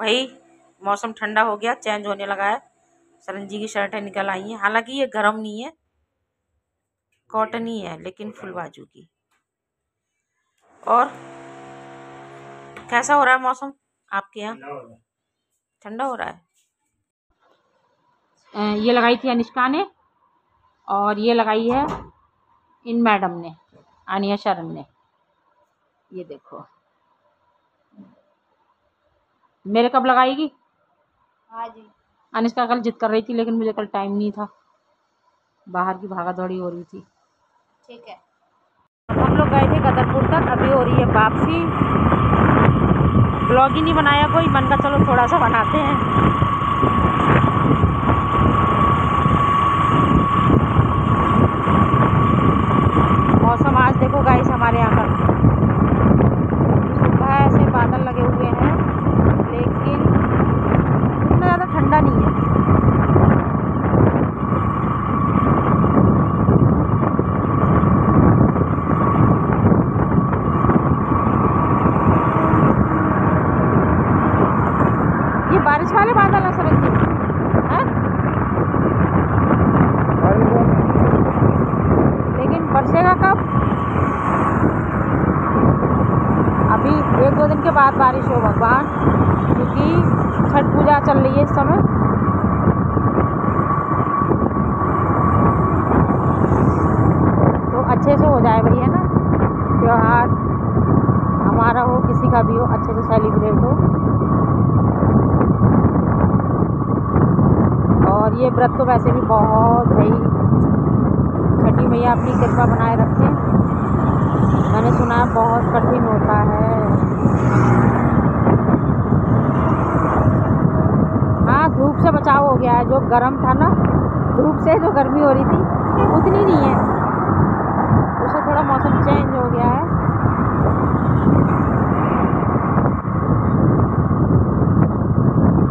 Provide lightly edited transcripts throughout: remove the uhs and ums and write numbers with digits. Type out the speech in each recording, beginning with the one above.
भाई मौसम ठंडा हो गया, चेंज होने लगा है। सरन जी की शर्टें निकल आई हैं, हालांकि ये गर्म नहीं है, कॉटन ही है, लेकिन फुल बाजू की। और कैसा हो रहा है मौसम आपके यहाँ? ठंडा हो रहा है। ये लगाई थी अनिष्का ने, और ये लगाई है इन मैडम ने, आनिया शरण ने। ये देखो, मेरे कब लगाएगी? हाँ जी। अनिष्का कल जिद कर रही थी, लेकिन मुझे कल टाइम नहीं था, बाहर की भागा दौड़ी हो रही थी। ठीक है। हम लोग गए थे गदरपुर तक, अभी हो रही है वापसी। ब्लॉग ही नहीं बनाया कोई, मन का चलो थोड़ा सा बनाते हैं। मौसम आज देखो गाइस हमारे यहाँ का, सुबह ऐसे बादल लगे हुए हैं, लेकिन उतना ज़्यादा ठंडा नहीं है। ये बारिश वाले बादल है सरन जी, हैं? लेकिन बरसेगा कब? अभी 1-2 दिन के बाद बारिश हो भगवान, क्योंकि छठ पूजा चल रही है इस समय। तो अच्छे से हो जाए भाई, है ना, त्योहार हमारा हो, किसी का भी हो, अच्छे से सेलिब्रेट हो। और ये व्रत तो वैसे भी बहुत भाई, छठी मैया अपनी कृपा बनाए रखें। मैंने सुना है बहुत कठिन होता है। हाँ, धूप से बचाव हो गया है, जो गर्म था ना, धूप से जो गर्मी हो रही थी उतनी नहीं है, उससे थोड़ा मौसम चेंज हो गया है।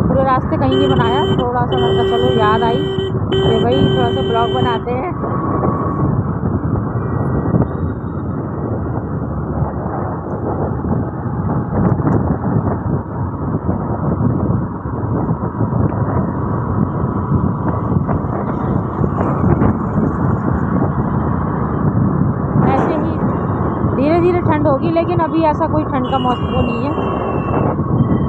पूरे रास्ते कहीं नहीं बनाया, थोड़ा सा मैंने कहा चलो याद आई, अरे भाई थोड़ा सा ब्लॉग बनाते हैं। ऐसे ही धीरे धीरे ठंड होगी, लेकिन अभी ऐसा कोई ठंड का मौसम वो नहीं है।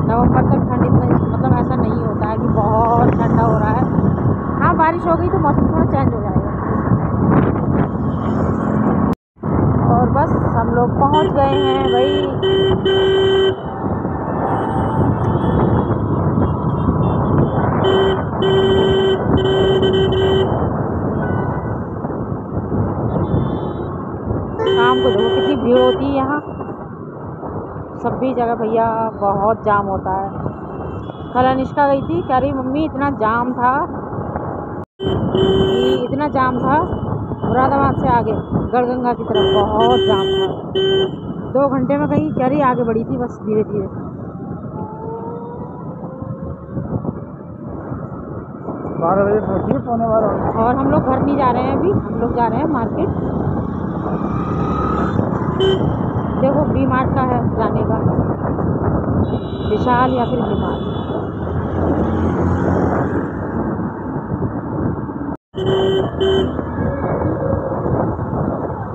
नवंबर तक ठंड इतना मतलब ऐसा नहीं होता है कि बहुत ठंडा हो रहा है। हाँ, बारिश हो गई तो मौसम थोड़ा चेंज हो जाएगा। और बस हम लोग पहुंच गए हैं भाई। शाम को देखो कितनी भीड़ होती है यहाँ, सभी जगह भैया बहुत जाम होता है। कल अनिष्का गई थी, कह रही मम्मी इतना जाम था, कि इतना जाम था मुरादाबाद से आगे गढ़गंगा की तरफ बहुत जाम था। 2 घंटे में कहीं कह रही आगे बढ़ी थी, बस धीरे धीरे। 12 बजे पहुँची, 11:15। और हम लोग घर नहीं जा रहे हैं अभी, हम लोग जा रहे हैं मार्केट। देखो वी मार्ट का है जाने का, विशाल या फिर वी मार्ट।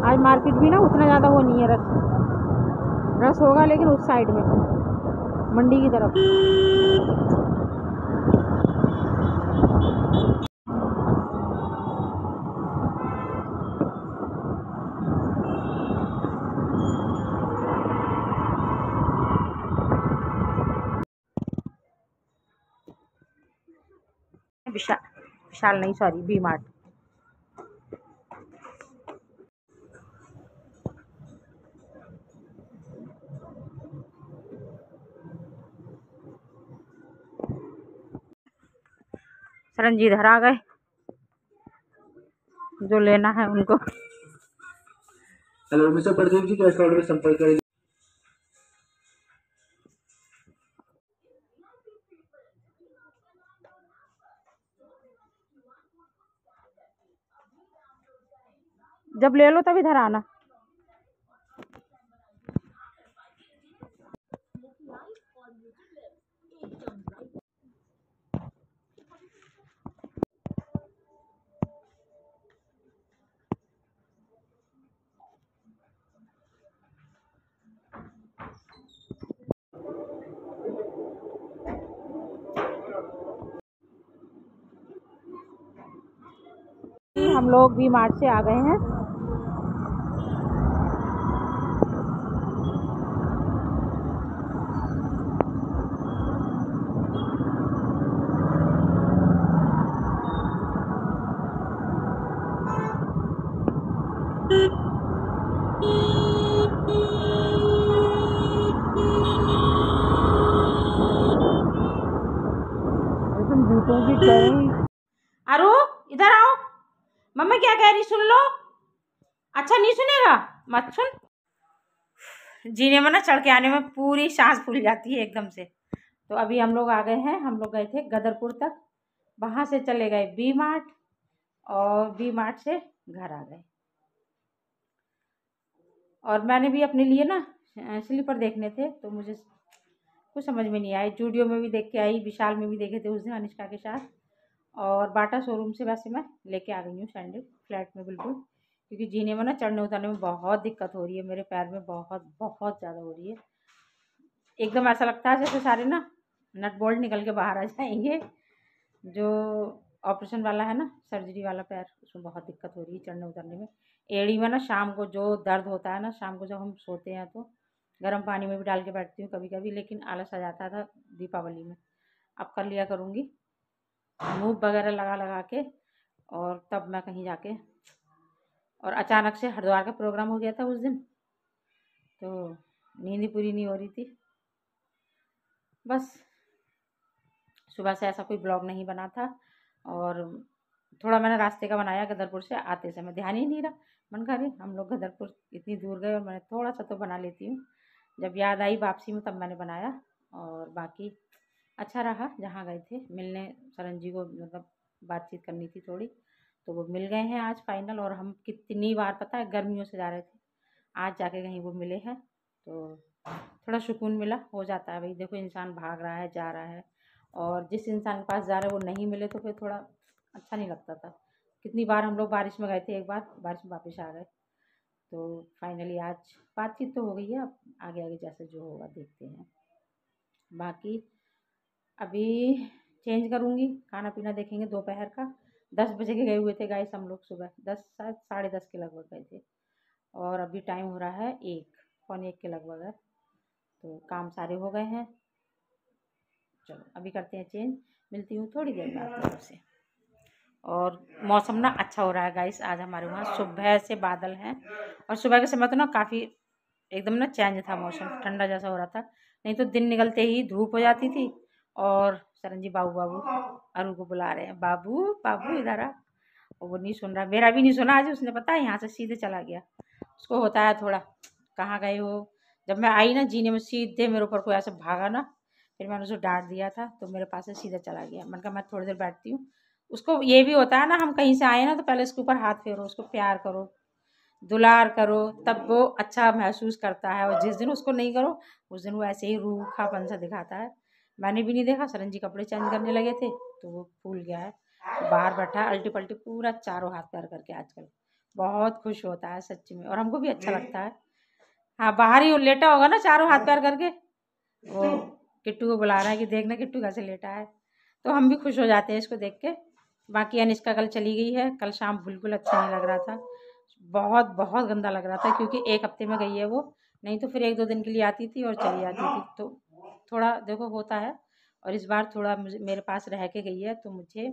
आज मार्केट भी ना उतना ज़्यादा वो नहीं है, रस होगा, लेकिन उस साइड में मंडी की तरफ। विशाल, विशाल नहीं सॉरी, वी मार्ट। सरन जी इधर आ गए, जो लेना है उनको। Hello mister Pradeep ji, cash counter में संपर्क करें। जब ले लो तब इधर आना। हम लोग भी मार्ट से आ गए हैं। तुम जूतों की कह रही। अरु इधर आओ, मम्मी क्या कह रही सुन लो। अच्छा नहीं सुनेगा, मत सुन। जीने में ना चढ़ के आने में पूरी सांस फूल जाती है एकदम से। तो अभी हम लोग आ गए हैं, हम लोग गए थे गदरपुर तक, वहाँ से चले गए वी मार्ट और वी मार्ट से घर आ गए। और मैंने भी अपने लिए ना स्लीपर देखने थे, तो मुझे कुछ समझ में नहीं आया। जूडियो में भी देख के आई, विशाल में भी देखे थे उस दिन अनुष्का के साथ, और बाटा शोरूम से वैसे मैं लेके आ गई हूँ सैंडल फ्लैट में बिल्कुल, क्योंकि जीने में ना चढ़ने उतरने में बहुत दिक्कत हो रही है, मेरे पैर में बहुत बहुत ज़्यादा हो रही है। एकदम ऐसा लगता है जैसे सारे ना नट बोल्ट निकल के बाहर आ जाएंगे। जो ऑपरेशन वाला है ना, सर्जरी वाला पैर, उसमें बहुत दिक्कत हो रही है चढ़ने उतरने में। एड़ी में ना शाम को जो दर्द होता है ना, शाम को जब हम सोते हैं तो गर्म पानी में भी डाल के बैठती हूँ कभी कभी, लेकिन आलस आ जाता था दीपावली में। अब कर लिया करूँगी मूव वगैरह लगा लगा के, और तब मैं कहीं जाके। और अचानक से हरिद्वार का प्रोग्राम हो गया था उस दिन, तो नींद ही पूरी नहीं हो रही थी। बस सुबह से ऐसा कोई ब्लॉग नहीं बना था, और थोड़ा मैंने रास्ते का बनाया गदरपुर से आते समय, ध्यान ही नहीं रहा। मन कर रही हम लोग गदरपुर इतनी दूर गए और मैंने थोड़ा सा तो बना लेती हूँ, जब याद आई वापसी में तब मैंने बनाया। और बाकी अच्छा रहा, जहाँ गए थे मिलने सरन जी को, मतलब बातचीत करनी थी थोड़ी, तो वो मिल गए हैं आज फाइनल। और हम कितनी बार पता है गर्मियों से जा रहे थे, आज जाके कहीं वो मिले हैं, तो थोड़ा सुकून मिला। हो जाता है भाई, देखो इंसान भाग रहा है जा रहा है, और जिस इंसान के पास जा रहा है वो नहीं मिले तो फिर थोड़ा अच्छा नहीं लगता था। कितनी बार हम लोग बारिश में गए थे, एक बार बारिश में वापस आ गए। तो फाइनली आज बातचीत तो हो गई है, अब आगे आगे जैसे जो होगा देखते हैं। बाकी अभी चेंज करूँगी, खाना पीना देखेंगे दोपहर का। 10 बजे के गए हुए थे गाइस हम लोग, सुबह 10 शायद 10:30 के लगभग गए थे, और अभी टाइम हो रहा है 1 पौने 1 के लगभग है। तो काम सारे हो गए हैं। चलो अभी करते हैं चेंज, मिलती हूँ थोड़ी देर बाद आपसे। और मौसम ना अच्छा हो रहा है गाइस, आज हमारे वहाँ सुबह से बादल हैं, और सुबह के समय तो ना काफ़ी एकदम ना चेंज था मौसम, ठंडा जैसा हो रहा था। नहीं तो दिन निकलते ही धूप हो जाती थी। और सरन जी बाबू बाबू अरु को बुला रहे हैं, बाबू बाबू इधर आ। और वो नहीं सुन रहा, मेरा भी नहीं सुना आज उसने, पता है यहाँ से सीधे चला गया। उसको होता है थोड़ा, कहाँ गए हो। जब मैं आई ना जीने में, सीधे मेरे ऊपर कोई ऐसे भागा ना, फिर मैंने उसको डांट दिया था, तो मेरे पास से सीधा चला गया। मैंने कहा मैं थोड़ी देर बैठती हूँ। उसको ये भी होता है ना, हम कहीं से आए ना तो पहले उसके ऊपर हाथ फेरो, उसको प्यार करो, दुलार करो, तब वो अच्छा महसूस करता है। और जिस दिन उसको नहीं करो, उस दिन वो ऐसे ही रूखापन सा दिखाता है। मैंने भी नहीं देखा, सरन जी कपड़े चेंज करने लगे थे तो वो भूल गया है, तो बाहर बैठा है अल्टी पल्टी पूरा चारों हाथ पैर करके। आजकल बहुत खुश होता है सच्ची में, और हमको भी अच्छा लगता है। हाँ बाहर ही लेटा होगा ना चारों हाथ पैर करके, वो किट्टू को बुला रहा है कि देखना किट्टू कैसे लेटा है, तो हम भी खुश हो जाते हैं इसको देख के। बाकी अनिष्का कल चली गई है, कल शाम बिल्कुल अच्छा नहीं लग रहा था, बहुत बहुत गंदा लग रहा था, क्योंकि 1 हफ्ते में गई है वो, नहीं तो फिर 1-2 दिन के लिए आती थी और चली जाती थी। तो थोड़ा देखो होता है, और इस बार थोड़ा मुझे मेरे पास रह के गई है, तो मुझे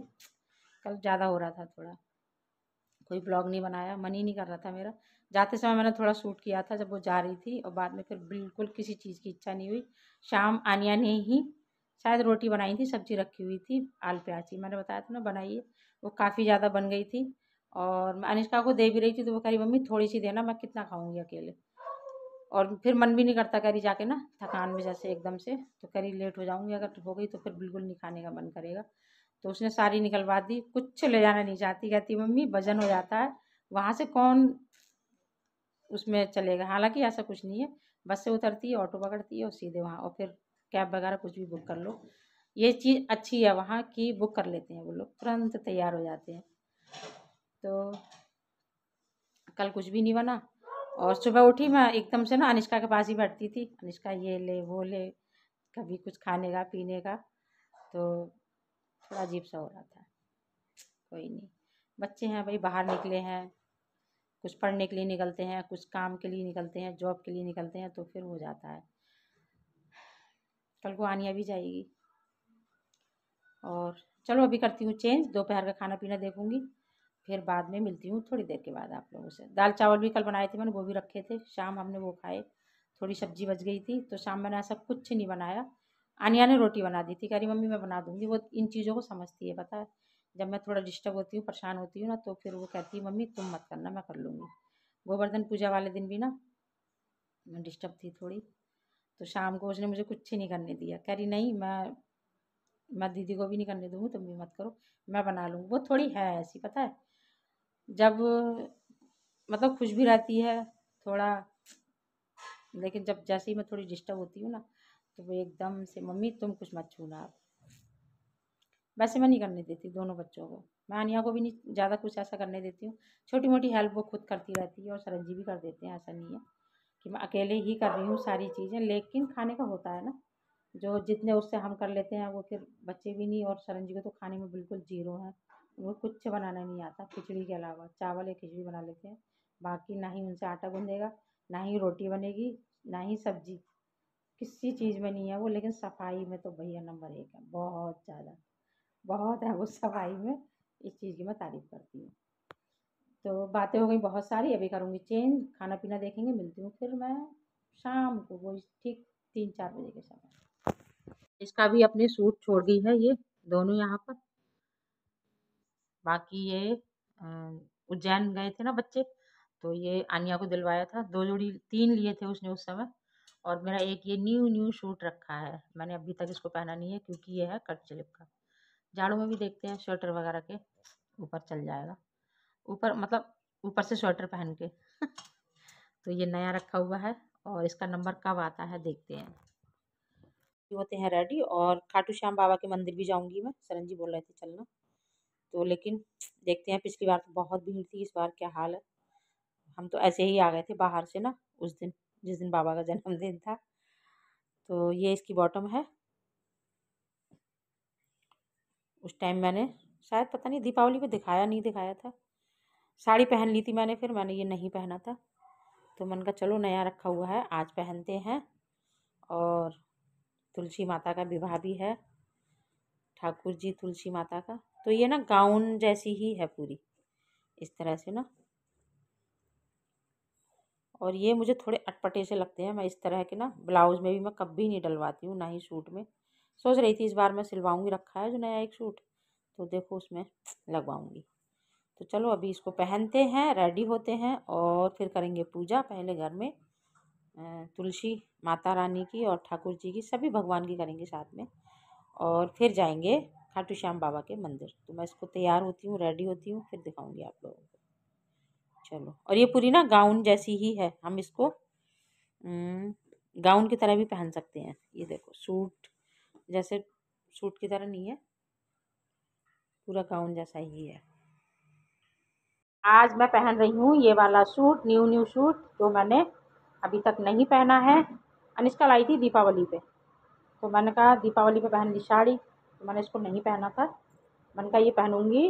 कल ज़्यादा हो रहा था थोड़ा, कोई ब्लॉग नहीं बनाया, मन ही नहीं कर रहा था मेरा। जाते समय मैंने थोड़ा शूट किया था जब वो जा रही थी, और बाद में फिर बिल्कुल किसी चीज़ की इच्छा नहीं हुई। शाम आनिया ने ही शायद रोटी बनाई थी, सब्जी रखी हुई थी आलू प्याज की, मैंने बताया था ना बनाइए, वो काफ़ी ज़्यादा बन गई थी। और मैं अनिष्का को दे भी रही थी, तो वो कह रही मम्मी थोड़ी सी देना, मैं कितना खाऊंगी अकेले। और फिर मन भी नहीं करता करी जाके ना, थकान में जैसे एकदम से, तो करी लेट हो जाऊंगी, अगर हो गई तो फिर बिल्कुल नहीं खाने का मन करेगा। तो उसने सारी निकलवा दी, कुछ ले जाना नहीं चाहती, कहती मम्मी वजन हो जाता है, वहाँ से कौन उसमें चलेगा। हालांकि ऐसा कुछ नहीं है, बस से उतरती है, ऑटो पकड़ती है और सीधे वहाँ, और फिर कैब वगैरह कुछ भी बुक कर लो। ये चीज़ अच्छी है वहाँ की, बुक कर लेते हैं वो लोग, तुरंत तैयार हो जाते हैं। तो कल कुछ भी नहीं बना और सुबह उठी मैं एकदम से ना अनिष्का के पास ही बैठती थी, अनिष्का ये ले वो ले, कभी कुछ खाने का पीने का, तो थोड़ा अजीब सा हो रहा था। कोई नहीं, बच्चे हैं भाई, बाहर निकले हैं, कुछ पढ़ने के लिए निकलते हैं, कुछ काम के लिए निकलते हैं, जॉब के लिए निकलते हैं, तो फिर हो जाता है। कल को आनिया भी जाएगी। और चलो अभी करती हूँ चेंज, दोपहर का खाना पीना देखूँगी, फिर बाद में मिलती हूँ थोड़ी देर के बाद आप लोगों से। दाल चावल भी कल बनाए थे मैंने, वो भी रखे थे, शाम हमने वो खाए। थोड़ी सब्जी बच गई थी तो शाम मैंने ऐसा कुछ नहीं बनाया। आनिया ने रोटी बना दी थी, कह रही मम्मी मैं बना दूँगी। वो इन चीज़ों को समझती है, पता है। जब मैं थोड़ा डिस्टर्ब होती हूँ, परेशान होती हूँ ना, तो फिर वो कहती है मम्मी तुम मत करना, मैं कर लूँगी। गोवर्धन पूजा वाले दिन भी ना मैं डिस्टर्ब थी थोड़ी, तो शाम को उसने मुझे कुछ नहीं करने दिया। कह रही नहीं मैं दीदी को भी नहीं करने दूँगी, तुम भी मत करो, मैं बना लूँगी। वो थोड़ी है ऐसी, पता है, जब मतलब खुश भी रहती है थोड़ा, लेकिन जब जैसे ही मैं थोड़ी डिस्टर्ब होती हूँ ना, तो वो एकदम से मम्मी तुम कुछ मत छूना आप। वैसे मैं नहीं करने देती दोनों बच्चों को, मैं अनिया को भी नहीं ज़्यादा कुछ ऐसा करने देती हूँ। छोटी मोटी हेल्प वो खुद करती रहती है और सरन जी भी कर देते हैं, ऐसा नहीं है कि मैं अकेले ही कर रही हूँ सारी चीज़ें। लेकिन खाने का होता है ना, जो जितने उससे हम कर लेते हैं वो फिर बच्चे भी नहीं। और सरन जी को तो खाने में बिल्कुल ज़ीरो है, वो कुछ बनाना नहीं आता खिचड़ी के अलावा। चावल या खिचड़ी बना लेते हैं, बाकी ना ही उनसे आटा गूँधेगा, ना ही रोटी बनेगी, ना ही सब्जी, किसी चीज़ में नहीं है वो। लेकिन सफाई में तो भैया नंबर 1 है, बहुत ज़्यादा, बहुत है वो सफाई में। इस चीज़ की मैं तारीफ़ करती हूँ। तो बातें हो गई बहुत सारी, अभी करूँगी चेंज, खाना पीना देखेंगे, मिलती हूँ फिर मैं शाम को, वो ठीक 3-4 बजे के समय। इसका भी अपने सूट छोड़ गई है ये दोनों यहाँ पर। बाकी ये उज्जैन गए थे ना बच्चे, तो ये आनिया को दिलवाया था, 2 जोड़ी 3 लिए थे उसने उस समय। और मेरा एक ये न्यू न्यू सूट रखा है, मैंने अभी तक इसको पहना नहीं है क्योंकि ये है कट स्लिप का। जाड़ों में भी देखते हैं स्वेटर वगैरह के ऊपर चल जाएगा, ऊपर मतलब ऊपर से स्वेटर पहन के तो ये नया रखा हुआ है और इसका नंबर कब आता है देखते हैं। होते हैं रेडी और खाटू श्याम बाबा के मंदिर भी जाऊंगी मैं, सरन जी बोल रहे थे चलना, तो लेकिन देखते हैं। पिछली बार तो बहुत भीड़ थी, इस बार क्या हाल है। हम तो ऐसे ही आ गए थे बाहर से ना उस दिन, जिस दिन बाबा का जन्मदिन था। तो ये इसकी बॉटम है, उस टाइम मैंने शायद पता नहीं दीपावली पे दिखाया नहीं दिखाया था, साड़ी पहन ली थी मैंने, फिर मैंने ये नहीं पहना था। तो मैंने कहा चलो नया रखा हुआ है आज पहनते हैं। और तुलसी माता का विवाह भी है, ठाकुर जी तुलसी माता का। तो ये ना गाउन जैसी ही है पूरी, इस तरह से ना। और ये मुझे थोड़े अटपटे से लगते हैं, मैं इस तरह के ना ब्लाउज़ में भी मैं कभी नहीं डलवाती हूँ, ना ही सूट में। सोच रही थी इस बार मैं सिलवाऊँगी, रखा है जो नया एक सूट, तो देखो उसमें लगवाऊँगी। तो चलो अभी इसको पहनते हैं, रेडी होते हैं और फिर करेंगे पूजा। पहले घर में तुलसी माता रानी की और ठाकुर जी की, सभी भगवान की करेंगे साथ में, और फिर जाएंगे खाटू श्याम बाबा के मंदिर। तो मैं इसको तैयार होती हूँ, रेडी होती हूँ, फिर दिखाऊंगी आप लोगों को। चलो, और ये पूरी ना गाउन जैसी ही है, हम इसको गाउन की तरह भी पहन सकते हैं। ये देखो सूट जैसे, सूट की तरह नहीं है, पूरा गाउन जैसा ही है। आज मैं पहन रही हूँ ये वाला सूट, न्यू न्यू सूट, जो मैंने अभी तक नहीं पहना है। अनिष्का लाई थी दीपावली पे, तो मैंने कहा दीपावली पे पहन ली साड़ी, तो मैंने इसको नहीं पहना था। मैंने कहा ये पहनूंगी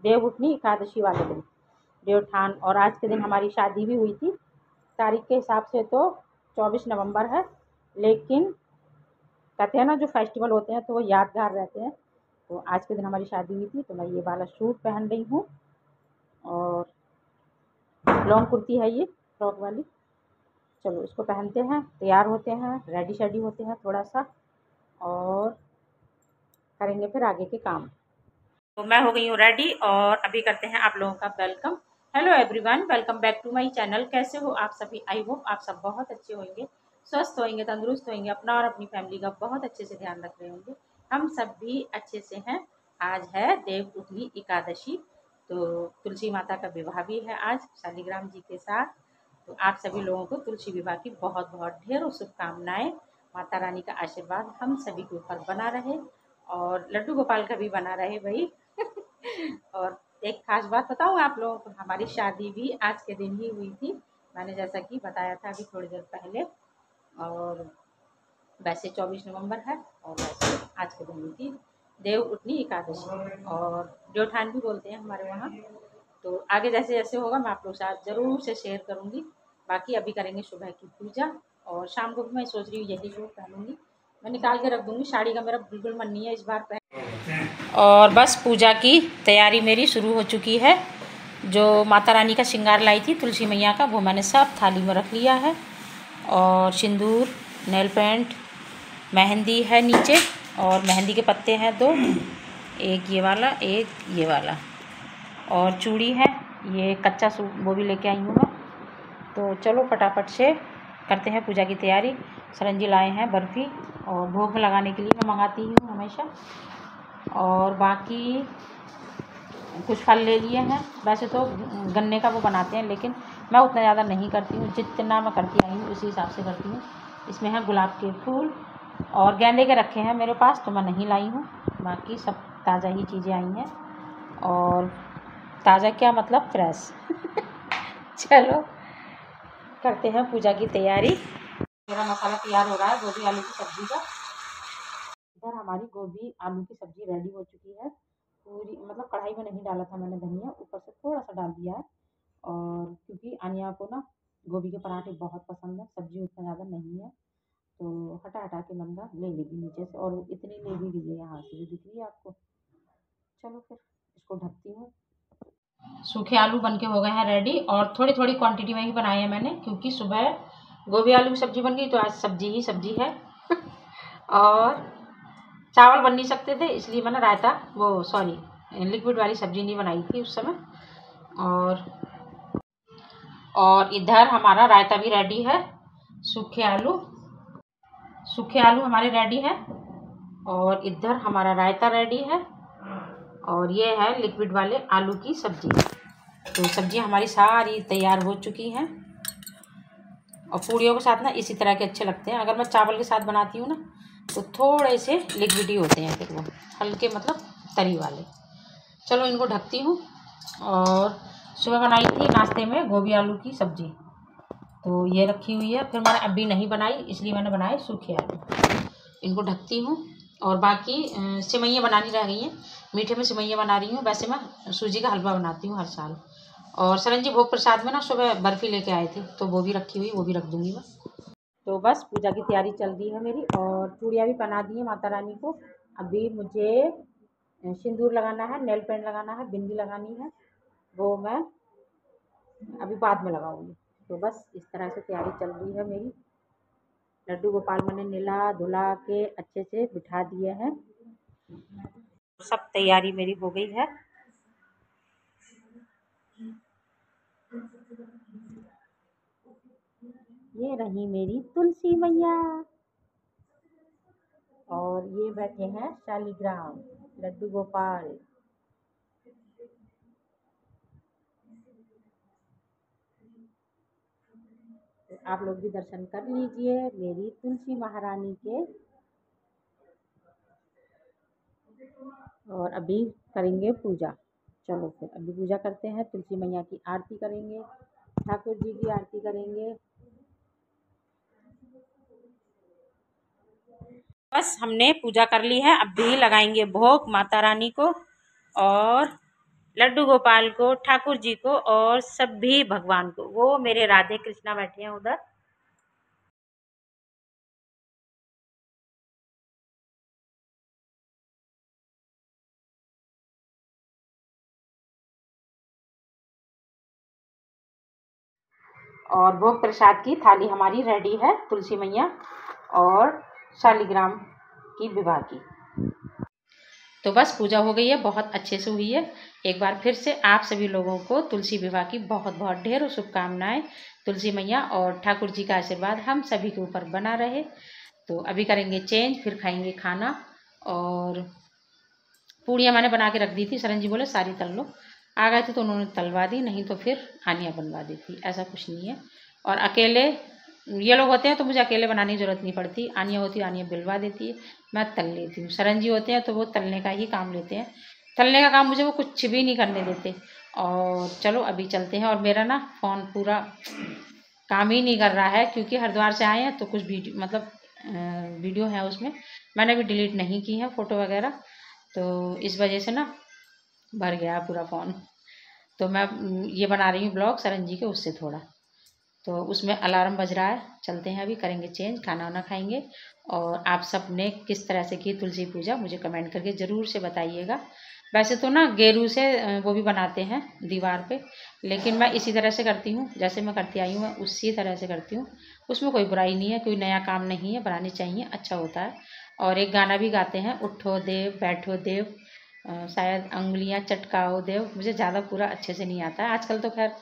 देवउठनी एकादशी वाले दिन, देवउठान। और आज के दिन हमारी शादी भी हुई थी, तारीख के हिसाब से तो 24 नवंबर है, लेकिन कहते हैं ना जो फेस्टिवल होते हैं तो वो यादगार रहते हैं। तो आज के दिन हमारी शादी हुई थी, तो मैं ये वाला सूट पहन रही हूँ। और लॉन्ग कुर्ती है ये, फ्रॉक वाली। चलो इसको पहनते हैं, तैयार होते हैं, रेडी शेडी होते हैं थोड़ा सा, और करेंगे फिर आगे के काम। तो मैं हो गई हूँ रेडी और अभी करते हैं आप लोगों का welcome. Hello everyone, welcome back to my channel. कैसे हो आप सभी? आई होप आप सब बहुत अच्छे होंगे, स्वस्थ होंगे, तंदुरुस्त होंगे, अपना और अपनी फैमिली का बहुत अच्छे से ध्यान रख रहे होंगे। हम सब भी अच्छे से हैं। आज है देवउठनी एकादशी, तो तुलसी माता का विवाह भी है आज शालिग्राम जी के साथ। तो आप सभी लोगों को तुलसी विवाह की बहुत बहुत ढेरों शुभकामनाएं। माता रानी का आशीर्वाद हम सभी के ऊपर बना रहे और लड्डू गोपाल का भी बना रहे भाई। और एक खास बात बताऊँ आप लोगों को, हमारी शादी भी आज के दिन ही हुई थी। मैंने जैसा कि बताया था अभी थोड़ी देर पहले, और वैसे 24 नवंबर है और वैसे आज के दिन हुई थी देव उठनी एकादशी, और देवठान भी बोलते हैं हमारे वहाँ। तो आगे जैसे जैसे होगा मैं आप लोग के साथ ज़रूर से शेयर करूँगी। बाकी अभी करेंगे सुबह की पूजा, और शाम को भी मैं सोच रही हूँ यही सूट पहनूंगी। मैं निकाल के रख दूँगी, साड़ी का मेरा बिल्कुल मन नहीं है इस बार पहन। और बस पूजा की तैयारी मेरी शुरू हो चुकी है। जो माता रानी का श्रृंगार लाई थी तुलसी मैया का, वो मैंने सब थाली में रख लिया है। और सिंदूर, नेल पेंट, मेहंदी है नीचे, और मेहंदी के पत्ते हैं 2, एक ये वाला एक ये वाला, और चूड़ी है, ये कच्चा सूट वो भी लेके आई हूँ मैं। तो चलो फटाफट से करते हैं पूजा की तैयारी। सरन जी लाए हैं बर्फ़ी, और भोग में लगाने के लिए मैं मंगाती हूँ हमेशा। और बाकी कुछ फल ले लिए हैं। वैसे तो गन्ने का वो बनाते हैं, लेकिन मैं उतना ज़्यादा नहीं करती हूँ, जितना मैं करती आई हूँ उसी हिसाब से करती हूँ। इसमें है गुलाब के फूल और गेंदे के रखे हैं मेरे पास, तो मैं नहीं लाई हूँ। बाकी सब ताज़ा ही चीज़ें आई हैं, और ताज़ा क्या मतलब फ्रेश। चलो करते हैं पूजा की तैयारी। मेरा मसाला तैयार हो रहा है गोभी आलू की सब्ज़ी का। इधर हमारी गोभी आलू की सब्ज़ी रेडी हो चुकी है पूरी, मतलब कढ़ाई में नहीं डाला था मैंने धनिया, ऊपर से थोड़ा सा डाल दिया है। और क्योंकि अनिया को ना गोभी के पराठे बहुत पसंद है, सब्ज़ी उतना ज़्यादा नहीं है, तो हटा हटा के मैंने ले लेगी नीचे से, और इतनी ले भी ली है, यहाँ से भी दिख रही है आपको। चलो फिर इसको ढकती हूँ। सूखे आलू बन के हो गए हैं रेडी, और थोड़ी थोड़ी क्वांटिटी में ही बनाए हैं मैंने, क्योंकि सुबह गोभी आलू की सब्ज़ी बन गई तो आज सब्ज़ी ही सब्ज़ी है। और चावल बन नहीं सकते थे, इसलिए मैंने रायता लिक्विड वाली सब्ज़ी नहीं बनाई थी उस समय। और इधर हमारा रायता भी रेडी है। सूखे आलू हमारे रेडी है, और इधर हमारा रायता रेडी है, और ये है लिक्विड वाले आलू की सब्ज़ी। तो सब्ज़ी हमारी सारी तैयार हो चुकी हैं। और पूड़ियों के साथ ना इसी तरह के अच्छे लगते हैं। अगर मैं चावल के साथ बनाती हूँ ना तो थोड़े से लिक्विडी होते हैं, फिर वो हल्के मतलब तरी वाले। चलो इनको ढकती हूँ। और सुबह बनाई थी नाश्ते में गोभी आलू की सब्ज़ी, तो ये रखी हुई है। फिर मैंने अभी नहीं बनाई, इसलिए मैंने बनाए सूखे आलू। इनको ढकती हूँ। और बाकी सेवइयाँ बनानी रह गई हैं, मीठे में सेवइयाँ बना रही हूँ। वैसे मैं सूजी का हलवा बनाती हूँ हर साल। और सरन जी भोग प्रसाद में ना सुबह बर्फ़ी लेके आए थे, तो वो भी रखी हुई, वो भी रख दूँगी मैं। तो बस पूजा की तैयारी चल रही है मेरी, और चूड़ियाँ भी पहना दी है माता रानी को। अभी मुझे सिंदूर लगाना है, नेल पेंट लगाना है, बिंदी लगानी है, वो मैं अभी बाद में लगाऊंगी। तो बस इस तरह से तैयारी चल रही है मेरी। लड्डू गोपाल मैंने नीला धुला के अच्छे से बिठा दिए हैं। सब तैयारी मेरी हो गई है। ये रही मेरी तुलसी मैया, और ये बैठे हैं शालिग्राम लड्डू गोपाल। तो आप लोग भी दर्शन कर लीजिए मेरी तुलसी महारानी के। और अभी करेंगे पूजा। चलो फिर अभी पूजा करते हैं, तुलसी मैया की आरती करेंगे, ठाकुर जी की आरती करेंगे। बस हमने पूजा कर ली है, अब भी लगाएंगे भोग माता रानी को, और लड्डू गोपाल को, ठाकुर जी को, और सभी भगवान को। वो मेरे राधे कृष्णा बैठे हैं उधर। और भोग प्रसाद की थाली हमारी रेडी है, तुलसी मैया और शालिग्राम की विवाह की। तो बस पूजा हो गई है, बहुत अच्छे से हुई है। एक बार फिर से आप सभी लोगों को तुलसी विवाह की बहुत बहुत ढेरों शुभकामनाएं। तुलसी मैया और ठाकुर जी का आशीर्वाद हम सभी के ऊपर बना रहे। तो अभी करेंगे चेंज, फिर खाएंगे खाना। और पूड़ियाँ मैंने बना के रख दी थी, सरन जी बोले सारी तल लो। आ गए थे तो उन्होंने तलवा दी, नहीं तो फिर आनिया बनवा दी थी, ऐसा कुछ नहीं है। और अकेले ये लोग होते हैं तो मुझे अकेले बनाने की ज़रूरत नहीं पड़ती। आनिया होती है, आनिया बिलवा देती है, मैं तल लेती हूँ। शरण जी होते हैं तो वो तलने का ही काम लेते हैं, तलने का काम मुझे वो कुछ भी नहीं करने देते। और चलो अभी चलते हैं। और मेरा ना फ़ोन पूरा काम ही नहीं कर रहा है क्योंकि हरिद्वार से आए हैं तो कुछ वीडियो मतलब वीडियो है उसमें, मैंने भी डिलीट नहीं की है फ़ोटो वगैरह, तो इस वजह से ना भर गया पूरा फ़ोन। तो मैं ये बना रही हूँ ब्लॉग शरण जी के उससे थोड़ा, तो उसमें अलार्म बज रहा है। चलते हैं अभी, करेंगे चेंज, खाना वाना खाएंगे। और आप सब ने किस तरह से की तुलसी पूजा मुझे कमेंट करके ज़रूर से बताइएगा। वैसे तो ना गेरू से वो भी बनाते हैं दीवार पे, लेकिन मैं इसी तरह से करती हूँ, जैसे मैं करती आई हूँ मैं उसी तरह से करती हूँ। उसमें कोई बुराई नहीं है, कोई नया काम नहीं है, बनानी चाहिए, अच्छा होता है। और एक गाना भी गाते हैं, उठो देव बैठो देव, शायद अंगुलियाँ चटकाओ देव, मुझे ज़्यादा पूरा अच्छे से नहीं आता है। आजकल तो खैर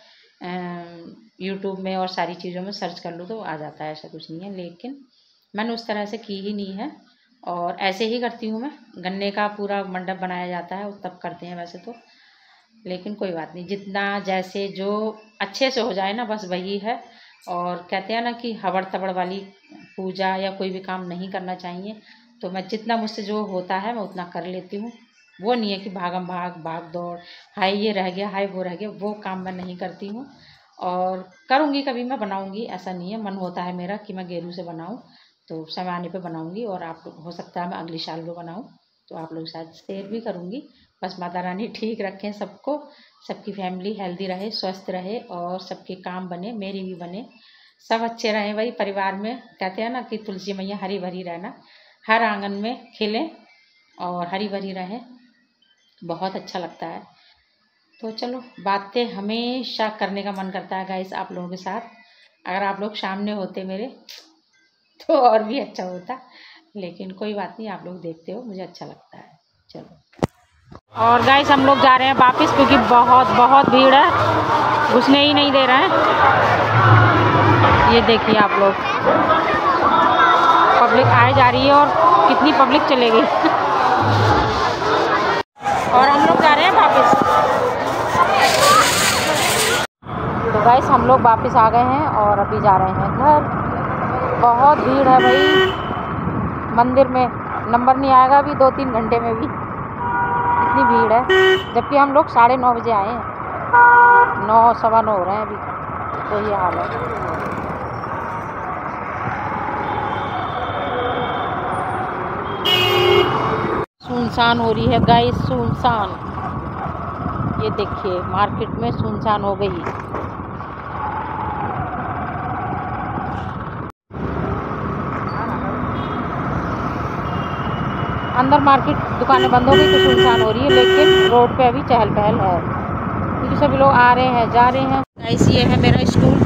यूट्यूब में और सारी चीज़ों में सर्च कर लो तो आ जाता है, ऐसा कुछ नहीं है, लेकिन मैंने उस तरह से की ही नहीं है। और ऐसे ही करती हूँ मैं, गन्ने का पूरा मंडप बनाया जाता है तब करते हैं वैसे तो, लेकिन कोई बात नहीं, जितना जैसे जो अच्छे से हो जाए ना बस वही है। और कहते हैं ना कि हबड़ तबड़ वाली पूजा या कोई भी काम नहीं करना चाहिए, तो मैं जितना मुझसे जो होता है मैं उतना कर लेती हूँ। वो नहीं है कि भागम भाग भाग दौड़, हाय ये रह गया हाय वो रह गया, वो काम मैं नहीं करती हूँ। और करूँगी कभी मैं बनाऊँगी, ऐसा नहीं है, मन होता है मेरा कि मैं गेरू से बनाऊँ, तो समय आने पे बनाऊँगी। और आप लोग हो सकता है मैं अगली साल को बनाऊँ तो आप लोग शायद शेयर भी करूँगी। बस माता रानी ठीक रखें सबको, सबकी फैमिली हेल्दी रहे, स्वस्थ रहे, और सबके काम बने, मेरी भी बने, सब अच्छे रहें। वही परिवार में कहते हैं ना कि तुलसी मैया हरी भरी रहना, हर आंगन में खिले और हरी भरी रहें, बहुत अच्छा लगता है। तो चलो, बातें हमेशा करने का मन करता है गाइस आप लोगों के साथ। अगर आप लोग सामने होते मेरे तो और भी अच्छा होता, लेकिन कोई बात नहीं, आप लोग देखते हो, मुझे अच्छा लगता है। चलो, और गाइस हम लोग जा रहे हैं वापस क्योंकि बहुत बहुत भीड़ है, घुसने ही नहीं दे रहे हैं। ये देखिए आप लोग, पब्लिक आए जा रही है और कितनी पब्लिक चलेगी। और हम लोग जा रहे हैं वापस। तो गाइस हम लोग वापस आ गए हैं और अभी जा रहे हैं घर। बहुत भीड़ है भाई, मंदिर में नंबर नहीं आएगा अभी 2-3 घंटे में भी, इतनी भीड़ है। जबकि हम लोग 9:30 बजे आए हैं, 9 सवा 9 हो रहे हैं अभी, तो ये हाल है। सुनसान हो रही है गाइस, सुनसान, ये देखिए मार्केट में सुनसान हो गई। अंदर मार्केट दुकानें बंद हो गई तो सुनसान हो रही है, लेकिन रोड पे अभी चहल पहल है क्योंकि सभी लोग आ रहे हैं जा रहे हैं। गाइस ये है मेरा स्कूल,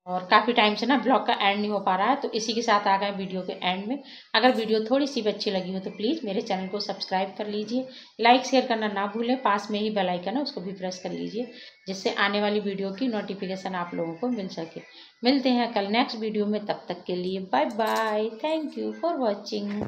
और काफ़ी टाइम से ना ब्लॉग का एंड नहीं हो पा रहा है, तो इसी के साथ आ गए वीडियो के एंड में। अगर वीडियो थोड़ी सी भी अच्छी लगी हो तो प्लीज़ मेरे चैनल को सब्सक्राइब कर लीजिए, लाइक शेयर करना ना भूलें, पास में ही बेल आइकन है उसको भी प्रेस कर लीजिए, जिससे आने वाली वीडियो की नोटिफिकेशन आप लोगों को मिल सके। मिलते हैं कल नेक्स्ट वीडियो में, तब तक के लिए bye bye, thank you for watching.